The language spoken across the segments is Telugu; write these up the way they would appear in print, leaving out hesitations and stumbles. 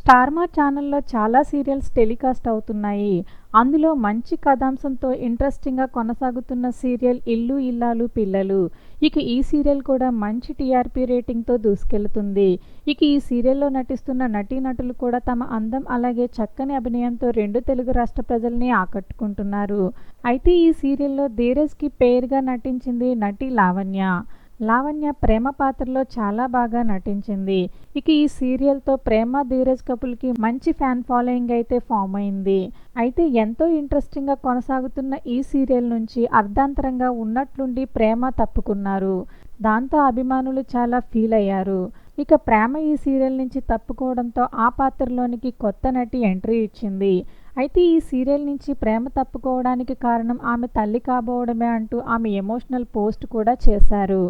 స్టార్ మా ఛానల్‌లో చాలా సీరియల్స్ టెలికాస్ట్ అవుతున్నాయి. అందులో మంచి కథాంశంతో ఇంట్రెస్టింగ్‌గా కొనసాగుతున్న సీరియల్ 'ఇల్లు ఇల్లాలు పిల్లలు'. ఇక ఈ సీరియల్ కూడా మంచి టీఆర్పీ రేటింగ్‌తో దూసుకెళ్తుంది. ఇక ఈ సీరియల్‌లో నటిస్తున్న నటీనటులు కూడా తమ అందం అలాగే చక్కని అభినయంతో 2 తెలుగు రాష్ట్ర ప్రజల్ని ఆకట్టుకుంటున్నారు. అయితే ఈ సీరియల్‌లో ధీరజ్‌కి పెయిర్‌గా నటించింది నటి లావణ్య. లావణ్య ప్రేమ పాత్రలో చాలా బాగా నటించింది. ఇక ఈ సీరియల్‌తో ప్రేమ ధీరజ్ కపుల్‌కి మంచి ఫ్యాన్ ఫాలోయింగ్ అయితే ఫామ్ అయింది. అయితే ఎంతో ఇంట్రెస్టింగ్‌గా కొనసాగుతున్న ఈ సీరియల్ నుంచి అర్ధాంతరంగా ఉన్నట్లుండి ప్రేమ తప్పుకున్నారు. దాంతో అభిమానులు చాలా ఫీల్ అయ్యారు. ఇక ప్రేమ ఈ సీరియల్ నుంచి తప్పుకోవడంతో ఆ పాత్రలోనికి కొత్త నటి ఎంట్రీ ఇచ్చింది. అయితే ఈ సీరియల్ నుంచి ప్రేమ తప్పుకోవడానికి కారణం ఆమె తల్లి కాబోవడమే అంటూ ఆమె ఎమోషనల్ పోస్ట్ కూడా చేశారు.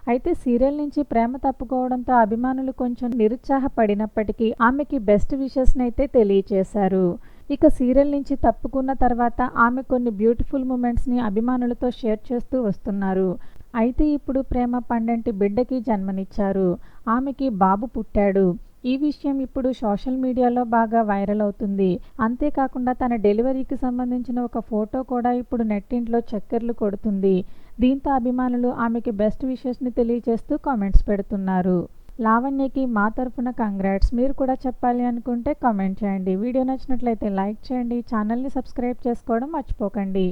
అయితే సీరియల్ నుంచి ప్రేమ తప్పుకోవడంతో అభిమానులు కొంచెం నిరుత్సాహపడినప్పటికీ ఆమెకి బెస్ట్ విషెస్‌నైతే తెలియచేశారు. ఇక సీరియల్ నుంచి తప్పుకున్న తర్వాత ఆమె కొన్ని బ్యూటిఫుల్ మూమెంట్స్‌ని అభిమానులతో షేర్ చేస్తూ వస్తున్నారు. అయితే ఇప్పుడు ప్రేమ పండంటి బిడ్డకి జన్మనిచ్చారు. ఆమెకి బాబు పుట్టాడు. ఈ విషయం ఇప్పుడు సోషల్ మీడియాలో బాగా వైరల్ అవుతుంది. అంతేకాకుండా తన డెలివరీకి సంబంధించిన ఒక ఫోటో కూడా ఇప్పుడు నెట్టింట్లో చక్కర్లు కొడుతుంది. దీంతో అభిమానులు ఆమెకి బెస్ట్ విషెస్‌ని తెలియజేస్తూ కామెంట్స్ పెడుతున్నారు. లావణ్యకి మా తరఫున కంగ్రాట్స్. మీరు కూడా చెప్పాలి అనుకుంటే కామెంట్ చేయండి. వీడియో నచ్చినట్లయితే లైక్ చేయండి. ఛానల్‌ని సబ్స్క్రైబ్ చేసుకోవడం మర్చిపోకండి.